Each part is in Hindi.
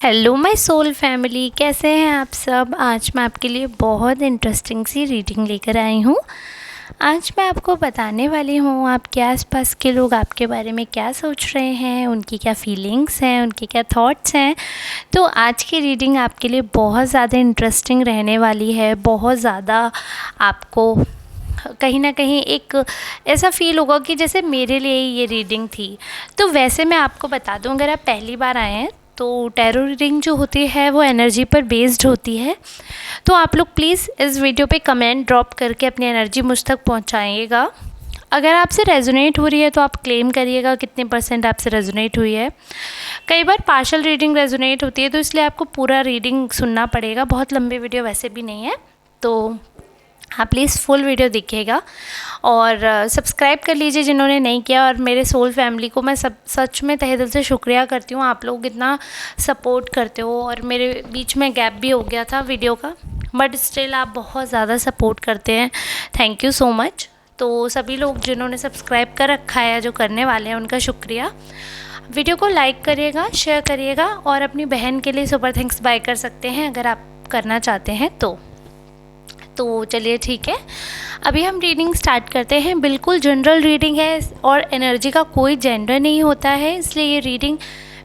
हेलो माय सोल फैमिली, कैसे हैं आप सब। आज मैं आपके लिए बहुत इंटरेस्टिंग सी रीडिंग लेकर आई हूँ। आज मैं आपको बताने वाली हूँ आपके आसपास के लोग आपके बारे में क्या सोच रहे हैं, उनकी क्या फीलिंग्स हैं, उनके क्या थॉट्स हैं। तो आज की रीडिंग आपके लिए बहुत ज़्यादा इंटरेस्टिंग रहने वाली है। बहुत ज़्यादा आपको कहीं ना कहीं एक ऐसा फील होगा कि जैसे मेरे लिए ही ये रीडिंग थी। तो वैसे मैं आपको बता दूं, अगर आप पहली बार आए हैं तो टैरो रीडिंग जो होती है वो एनर्जी पर बेस्ड होती है। तो आप लोग प्लीज़ इस वीडियो पे कमेंट ड्रॉप करके अपनी एनर्जी मुझ तक पहुंचाइएगा। अगर आपसे रेजोनेट हो रही है तो आप क्लेम करिएगा कितने परसेंट आपसे रेजोनेट हुई है। कई बार पार्शियल रीडिंग रेजोनेट होती है, तो इसलिए आपको पूरा रीडिंग सुनना पड़ेगा। बहुत लंबी वीडियो वैसे भी नहीं है, तो हाँ प्लीज़ फुल वीडियो देखिएगा और सब्सक्राइब कर लीजिए जिन्होंने नहीं किया। और मेरे सोल फैमिली को मैं सच में तहे दिल से शुक्रिया करती हूँ। आप लोग इतना सपोर्ट करते हो, और मेरे बीच में गैप भी हो गया था वीडियो का, बट स्टिल आप बहुत ज़्यादा सपोर्ट करते हैं। Thank you so much. तो सभी लोग जिन्होंने सब्सक्राइब कर रखा है, जो करने वाले हैं, उनका शुक्रिया। वीडियो को लाइक करिएगा, शेयर करिएगा, और अपनी बहन के लिए सुपर थैंक्स बाय कर सकते हैं अगर आप करना चाहते हैं तो चलिए ठीक है, अभी हम रीडिंग स्टार्ट करते हैं। बिल्कुल जनरल रीडिंग है और एनर्जी का कोई जेंडर नहीं होता है, इसलिए ये रीडिंग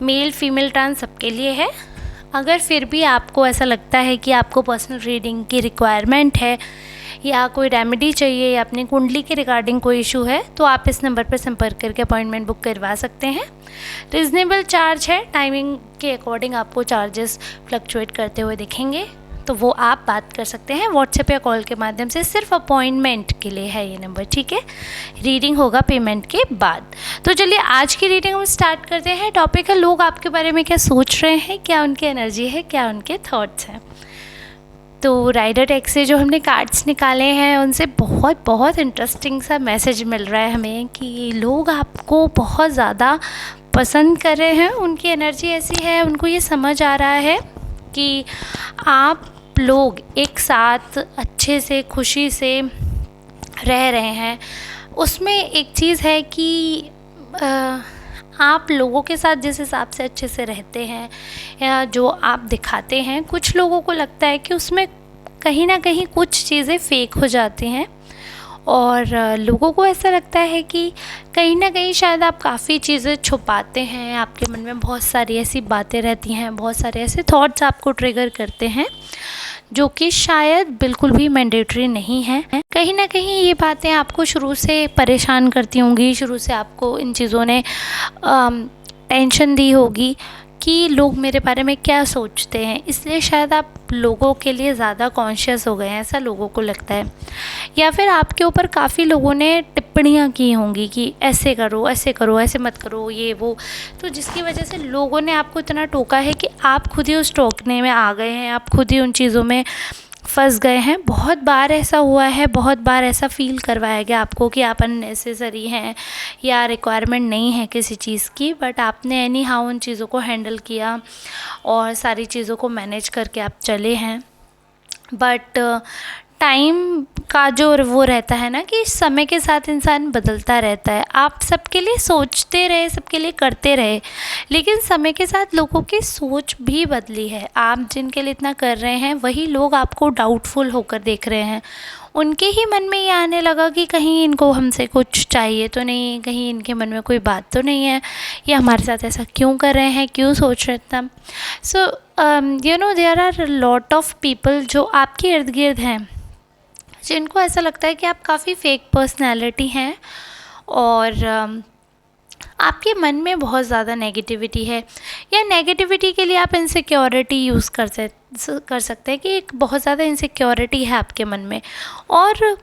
मेल फीमेल ट्रांस सबके लिए है। अगर फिर भी आपको ऐसा लगता है कि आपको पर्सनल रीडिंग की रिक्वायरमेंट है, या कोई रेमेडी चाहिए, या अपनी कुंडली के रिगार्डिंग कोई इशू है, तो आप इस नंबर पर संपर्क करके अपॉइंटमेंट बुक करवा सकते हैं। रिजनेबल चार्ज है, टाइमिंग के अकॉर्डिंग आपको चार्जेस फ्लक्चुएट करते हुए दिखेंगे, तो वो आप बात कर सकते हैं व्हाट्सएप या कॉल के माध्यम से। सिर्फ अपॉइंटमेंट के लिए है ये नंबर, ठीक है। रीडिंग होगा पेमेंट के बाद। तो चलिए आज की रीडिंग हम स्टार्ट करते हैं। टॉपिक है लोग आपके बारे में क्या सोच रहे हैं, क्या उनकी एनर्जी है, क्या उनके थॉट्स हैं। तो राइडर डेक से जो हमने कार्ड्स निकाले हैं, उनसे बहुत बहुत इंटरेस्टिंग सा मैसेज मिल रहा है हमें कि लोग आपको बहुत ज़्यादा पसंद कर रहे हैं। उनकी एनर्जी ऐसी है, उनको ये समझ आ रहा है कि आप लोग एक साथ अच्छे से खुशी से रह रहे हैं। उसमें एक चीज़ है कि आप लोगों के साथ जिस हिसाब से अच्छे से रहते हैं, या जो आप दिखाते हैं, कुछ लोगों को लगता है कि उसमें कहीं ना कहीं कुछ चीज़ें फेक हो जाती हैं, और लोगों को ऐसा लगता है कि कहीं ना कहीं शायद आप काफ़ी चीज़ें छुपाते हैं। आपके मन में बहुत सारी ऐसी बातें रहती हैं, बहुत सारे ऐसे थॉट्स आपको ट्रिगर करते हैं जो कि शायद बिल्कुल भी मैंडेटरी नहीं है। कहीं ना कहीं ये बातें आपको शुरू से परेशान करती होंगी, शुरू से आपको इन चीज़ों ने टेंशन दी होगी कि लोग मेरे बारे में क्या सोचते हैं, इसलिए शायद आप लोगों के लिए ज़्यादा कॉन्शियस हो गए हैं, ऐसा लोगों को लगता है। या फिर आपके ऊपर काफ़ी लोगों ने टिप्पणियां की होंगी कि ऐसे करो, ऐसे करो, ऐसे मत करो, ये वो, तो जिसकी वजह से लोगों ने आपको इतना टोका है कि आप खुद ही उस टोकने में आ गए हैं, आप खुद ही उन चीज़ों में फंस गए हैं। बहुत बार ऐसा हुआ है, बहुत बार ऐसा फील करवाया गया आपको कि आप अननेसेसरी हैं या रिक्वायरमेंट नहीं है किसी चीज़ की, बट आपने एनी हाउ उन चीज़ों को हैंडल किया और सारी चीज़ों को मैनेज करके आप चले हैं। बट टाइम का जो वो रहता है ना कि समय के साथ इंसान बदलता रहता है। आप सबके लिए सोचते रहे, सबके लिए करते रहे, लेकिन समय के साथ लोगों की सोच भी बदली है। आप जिनके लिए इतना कर रहे हैं, वही लोग आपको डाउटफुल होकर देख रहे हैं। उनके ही मन में ये आने लगा कि कहीं इनको हमसे कुछ चाहिए तो नहीं, कहीं इनके मन में कोई बात तो नहीं है, ये हमारे साथ ऐसा क्यों कर रहे हैं, क्यों सोच रहे इतना। So you know there are lot of people जो आपके इर्द गिर्द हैं, जिनको ऐसा लगता है कि आप काफ़ी फेक पर्सनैलिटी हैं, और आपके मन में बहुत ज़्यादा नेगेटिविटी है, या नेगेटिविटी के लिए आप इनसिक्योरिटी यूज़ कर सकते हैं कि एक बहुत ज़्यादा इनसिक्योरिटी है आपके मन में, और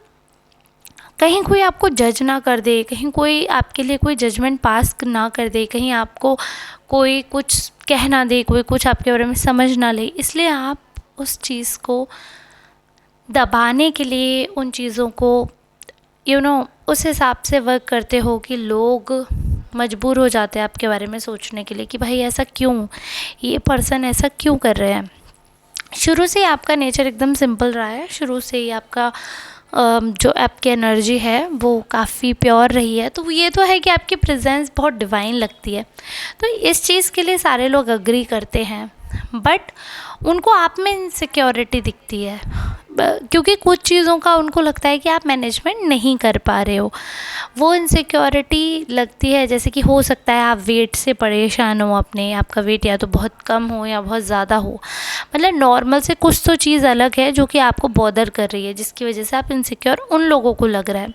कहीं कोई आपको जज ना कर दे, कहीं कोई आपके लिए कोई जजमेंट पास ना कर दे, कहीं आपको कोई कुछ कह ना दे, कोई कुछ आपके बारे में समझ ना ले, इसलिए आप उस चीज़ को दबाने के लिए, उन चीज़ों को उस हिसाब से वर्क करते हो कि लोग मजबूर हो जाते हैं आपके बारे में सोचने के लिए कि भाई ऐसा क्यों, ये पर्सन ऐसा क्यों कर रहे हैं। शुरू से ही आपका नेचर एकदम सिंपल रहा है, शुरू से ही आपका जो आपकी एनर्जी है वो काफ़ी प्योर रही है। तो ये तो है कि आपकी प्रेजेंस बहुत डिवाइन लगती है, तो इस चीज़ के लिए सारे लोग अग्री करते हैं। बट उनको आप में इनसिक्योरिटी दिखती है, क्योंकि कुछ चीज़ों का उनको लगता है कि आप मैनेजमेंट नहीं कर पा रहे हो। वो इनसिक्योरिटी लगती है, जैसे कि हो सकता है आप वेट से परेशान हो अपने, आपका वेट या तो बहुत कम हो या बहुत ज़्यादा हो, मतलब नॉर्मल से कुछ तो चीज़ अलग है जो कि आपको बॉदर कर रही है, जिसकी वजह से आप इनसिक्योर उन लोगों को लग रहा है।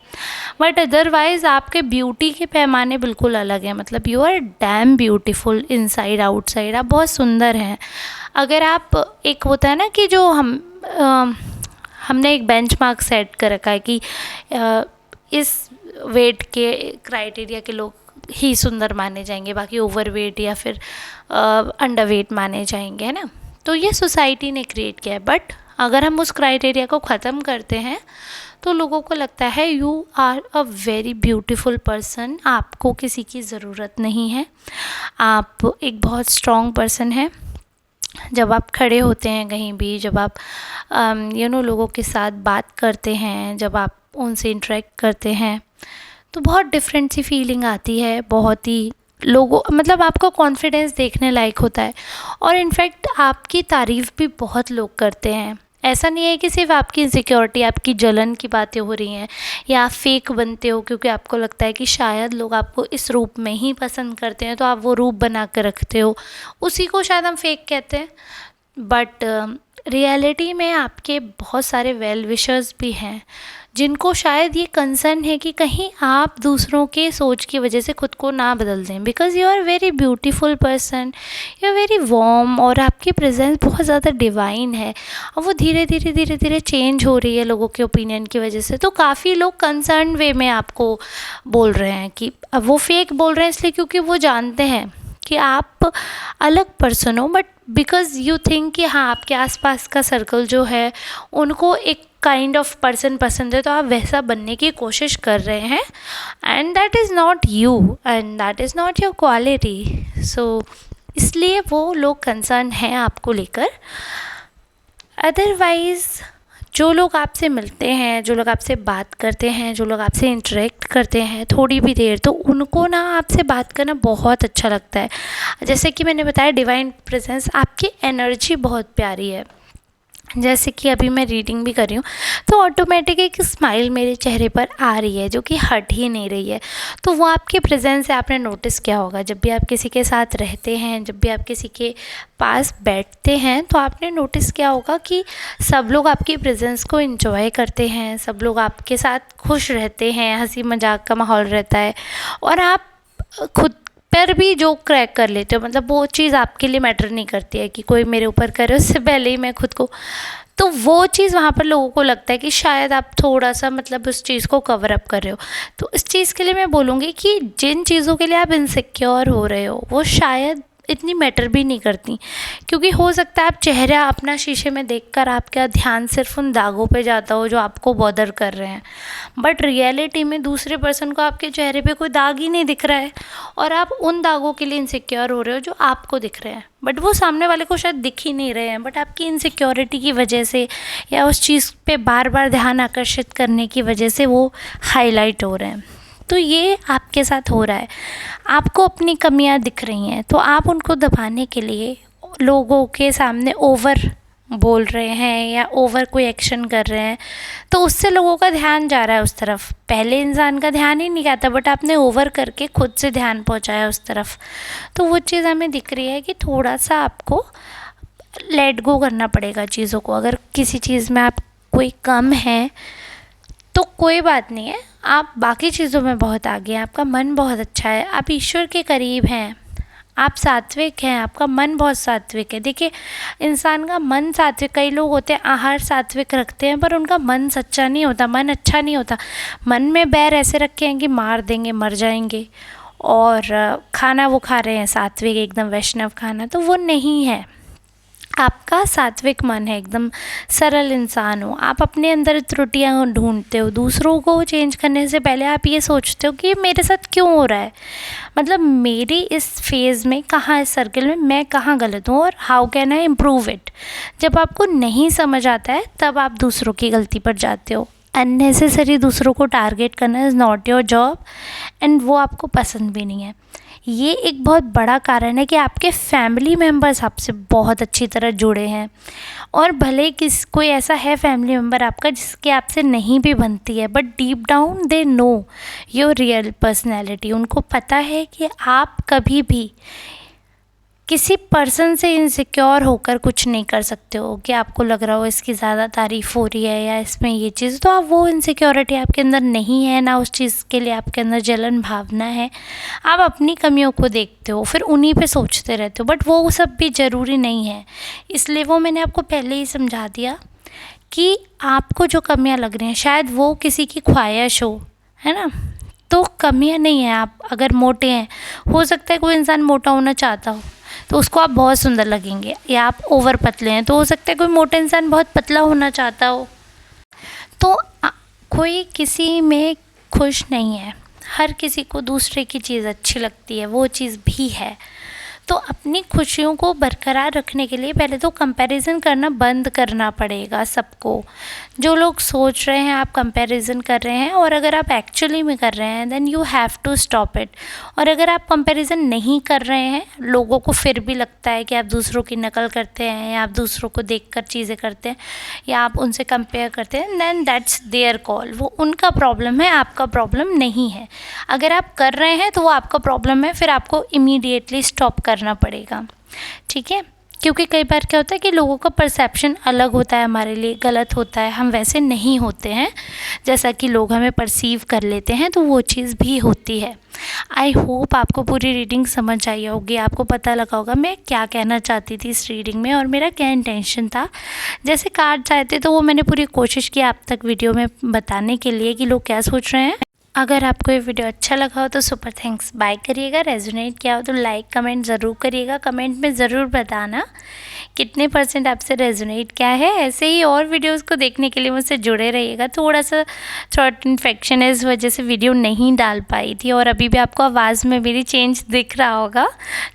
बट अदरवाइज़ आपके ब्यूटी के पैमाने बिल्कुल अलग हैं, मतलब you are damn beautiful inside outside, आप बहुत सुंदर हैं। अगर आप, एक होता है ना कि जो हमने एक बेंचमार्क सेट कर रखा है कि इस वेट के क्राइटेरिया के लोग ही सुंदर माने जाएंगे, बाकी ओवर वेट या फिर अंडर वेट माने जाएंगे, है ना। तो ये सोसाइटी ने क्रिएट किया है। बट अगर हम उस क्राइटेरिया को ख़त्म करते हैं तो लोगों को लगता है you are a very beautiful person, आपको किसी की ज़रूरत नहीं है, आप एक बहुत स्ट्रॉन्ग पर्सन है। जब आप खड़े होते हैं कहीं भी, जब आप लोगों के साथ बात करते हैं, जब आप उनसे इंटरेक्ट करते हैं, तो बहुत डिफरेंट सी फीलिंग आती है, बहुत ही लोगों, मतलब आपको कॉन्फिडेंस देखने लायक होता है। और इनफैक्ट आपकी तारीफ़ भी बहुत लोग करते हैं। ऐसा नहीं है कि सिर्फ आपकी इनसिक्योरिटी, आपकी जलन की बातें हो रही हैं या आप फेक बनते हो क्योंकि आपको लगता है कि शायद लोग आपको इस रूप में ही पसंद करते हैं, तो आप वो रूप बना कर रखते हो, उसी को शायद हम फेक कहते हैं। बट रियलिटी में आपके बहुत सारे वेल विशर्स भी हैं जिनको शायद ये कंसर्न है कि कहीं आप दूसरों के सोच की वजह से खुद को ना बदल दें, because you are very beautiful person, you are very warm, और आपकी प्रेजेंस बहुत ज़्यादा डिवाइन है, और वो धीरे धीरे चेंज हो रही है लोगों के ओपिनियन की वजह से। तो काफ़ी लोग कंसर्न वे में आपको बोल रहे हैं कि, अब वो फेक बोल रहे हैं इसलिए क्योंकि वो जानते हैं कि आप अलग पर्सन हो, बट बिकॉज़ यू थिंक कि हाँ आपके आसपास का सर्कल जो है उनको एक काइंड ऑफ पर्सन पसंद है, तो आप वैसा बनने की कोशिश कर रहे हैं, and that is not you and that is not your quality. So इसलिए वो लोग कंसर्न हैं आपको लेकर। अदरवाइज़ जो लोग आपसे मिलते हैं, जो लोग आपसे बात करते हैं, जो लोग आपसे इंटरेक्ट करते हैं थोड़ी भी देर, तो उनको ना आपसे बात करना बहुत अच्छा लगता है। जैसे कि मैंने बताया, डिवाइन प्रेजेंस, आपकी एनर्जी बहुत प्यारी है। जैसे कि अभी मैं रीडिंग भी कर रही हूँ तो ऑटोमेटिक एक स्माइल मेरे चेहरे पर आ रही है जो कि हट ही नहीं रही है। तो वो आपके प्रेजेंस से आपने नोटिस किया होगा, जब भी आप किसी के साथ रहते हैं, जब भी आप किसी के पास बैठते हैं, तो आपने नोटिस किया होगा कि सब लोग आपकी प्रेजेंस को एंजॉय करते हैं, सब लोग आपके साथ खुश रहते हैं, हंसी मजाक का माहौल रहता है, और आप खुद पर भी जोक क्रैक कर लेते हो। मतलब वो चीज़ आपके लिए मैटर नहीं करती है कि कोई मेरे ऊपर करे, उससे पहले ही मैं खुद को, तो वो चीज़ वहाँ पर लोगों को लगता है कि शायद आप थोड़ा सा मतलब उस चीज़ को कवर अप कर रहे हो। तो इस चीज़ के लिए मैं बोलूँगी कि जिन चीज़ों के लिए आप इनसिक्योर हो रहे हो वो शायद इतनी मैटर भी नहीं करती, क्योंकि हो सकता है आप चेहरा अपना शीशे में देखकर आपका ध्यान सिर्फ उन दागों पे जाता हो जो आपको बॉदर कर रहे हैं, बट रियलिटी में दूसरे पर्सन को आपके चेहरे पे कोई दाग ही नहीं दिख रहा है, और आप उन दागों के लिए इनसिक्योर हो रहे हो जो आपको दिख रहे हैं, बट वो सामने वाले को शायद दिख ही नहीं रहे हैं, बट आपकी इनसिक्योरिटी की वजह से या उस चीज़ पे बार बार ध्यान आकर्षित करने की वजह से वो हाईलाइट हो रहे हैं। तो ये आपके साथ हो रहा है, आपको अपनी कमियां दिख रही हैं, तो आप उनको दबाने के लिए लोगों के सामने ओवर बोल रहे हैं या ओवर कोई एक्शन कर रहे हैं, तो उससे लोगों का ध्यान जा रहा है उस तरफ। पहले इंसान का ध्यान ही नहीं जाता, बट आपने ओवर करके खुद से ध्यान पहुंचाया उस तरफ। तो वो चीज़ हमें दिख रही है कि थोड़ा सा आपको लेट गो करना पड़ेगा चीज़ों को। अगर किसी चीज़ में आप कोई कम है तो कोई बात नहीं है, आप बाकी चीज़ों में बहुत आगे हैं, आपका मन बहुत अच्छा है, आप ईश्वर के करीब हैं, आप सात्विक हैं, आपका मन बहुत सात्विक है। देखिए, इंसान का मन सात्विक, कई लोग होते हैं आहार सात्विक रखते हैं पर उनका मन सच्चा नहीं होता, मन अच्छा नहीं होता। मन में बैर ऐसे रखे हैं कि मार देंगे, मर जाएंगे, और खाना वो खा रहे हैं सात्विक एकदम वैष्णव खाना, तो वो नहीं है। आपका सात्विक मन है, एकदम सरल इंसान हो, आप अपने अंदर त्रुटियां ढूंढते हो, दूसरों को चेंज करने से पहले आप ये सोचते हो कि मेरे साथ क्यों हो रहा है, मतलब मेरी इस फेज़ में कहाँ, इस सर्कल में मैं कहाँ गलत हूँ, और how can I improve it. जब आपको नहीं समझ आता है तब आप दूसरों की गलती पर जाते हो। अननेसेसरी दूसरों को टारगेट करना is not your job, and वो आपको पसंद भी नहीं है। ये एक बहुत बड़ा कारण है कि आपके फैमिली मेम्बर्स आपसे बहुत अच्छी तरह जुड़े हैं। और भले कोई ऐसा है फैमिली मेम्बर आपका जिसके आपसे नहीं भी बनती है, but deep down they know your real personality. उनको पता है कि आप कभी भी किसी पर्सन से इनसिक्योर होकर कुछ नहीं कर सकते हो, कि आपको लग रहा हो इसकी ज़्यादा तारीफ़ हो रही है या इसमें ये चीज़, तो आप वो इनसिक्योरिटी आपके अंदर नहीं है, ना उस चीज़ के लिए आपके अंदर जलन भावना है। आप अपनी कमियों को देखते हो, फिर उन्हीं पे सोचते रहते हो, बट वो सब भी ज़रूरी नहीं है। इसलिए वो मैंने आपको पहले ही समझा दिया कि आपको जो कमियाँ लग रही हैं शायद वो किसी की ख्वाहिश हो, है ना। तो कमियाँ नहीं हैं। आप अगर मोटे हैं, हो सकता है कोई इंसान मोटा होना चाहता हो तो उसको आप बहुत सुंदर लगेंगे, या आप ओवर पतले हैं तो हो सकता है कोई मोटा इंसान बहुत पतला होना चाहता हो। तो कोई किसी में खुश नहीं है, हर किसी को दूसरे की चीज़ अच्छी लगती है, वो चीज़ भी है। तो अपनी खुशियों को बरकरार रखने के लिए पहले तो कंपैरिजन करना बंद करना पड़ेगा सबको। जो लोग सोच रहे हैं आप कंपैरिजन कर रहे हैं, और अगर आप एक्चुअली में कर रहे हैं, then you have to stop it. और अगर आप कंपैरिजन नहीं कर रहे हैं, लोगों को फिर भी लगता है कि आप दूसरों की नकल करते हैं, या आप दूसरों को देखकर चीज़ें करते हैं, या आप उनसे कंपेयर करते हैं, देन दैट्स देयर कॉल। वो उनका प्रॉब्लम है, आपका प्रॉब्लम नहीं है। अगर आप कर रहे हैं तो वो आपका प्रॉब्लम है, फिर आपको इमीडिएटली स्टॉप करना पड़ेगा, ठीक है। क्योंकि कई बार क्या होता है कि लोगों का परसेप्शन अलग होता है, हमारे लिए गलत होता है, हम वैसे नहीं होते हैं जैसा कि लोग हमें परसीव कर लेते हैं, तो वो चीज़ भी होती है। आई होप आपको पूरी रीडिंग समझ आई होगी, आपको पता लगा होगा मैं क्या कहना चाहती थी इस रीडिंग में और मेरा क्या इंटेंशन था। जैसे कार्ड्स आए थे तो वो मैंने पूरी कोशिश की आप तक वीडियो में बताने के लिए कि लोग क्या सोच रहे हैं। अगर आपको ये वीडियो अच्छा लगा हो तो सुपर थैंक्स बाय करिएगा, रेजोनेट किया हो तो लाइक कमेंट ज़रूर करिएगा। कमेंट में ज़रूर बताना कितने % आपसे रेजोनेट किया है। ऐसे ही और वीडियोस को देखने के लिए मुझसे जुड़े रहिएगा। थोड़ा सा थ्रोट इन्फेक्शन है, इस वजह से वीडियो नहीं डाल पाई थी, और अभी भी आपको आवाज़ में मेरी चेंज दिख रहा होगा।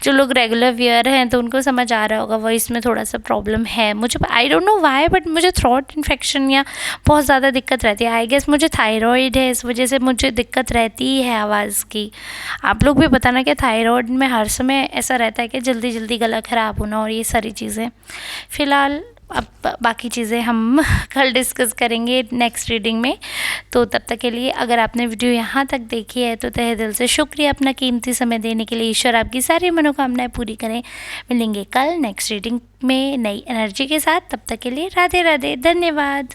जो लोग रेगुलर वियर हैं तो उनको समझ आ रहा होगा वॉइस में थोड़ा सा प्रॉब्लम है। मुझे I don't know why, but मुझे थ्रोट इन्फेक्शन या बहुत ज़्यादा दिक्कत रहती है। आई गेस मुझे थायराइड है, इस वजह से मुझे दिक्कत रहती ही है आवाज़ की। आप लोग भी बताना कि थायराइड में हर समय ऐसा रहता है कि जल्दी जल्दी गला ख़राब होना और ये सारी चीज़ें। फ़िलहाल अब बाकी चीज़ें हम कल डिस्कस करेंगे नेक्स्ट रीडिंग में। तो तब तक के लिए अगर आपने वीडियो यहाँ तक देखी है तो तहे दिल से शुक्रिया अपना कीमती समय देने के लिए। ईश्वर आपकी सारी मनोकामनाएं पूरी करें। मिलेंगे कल नेक्स्ट रीडिंग में नई एनर्जी के साथ। तब तक के लिए राधे राधे, धन्यवाद।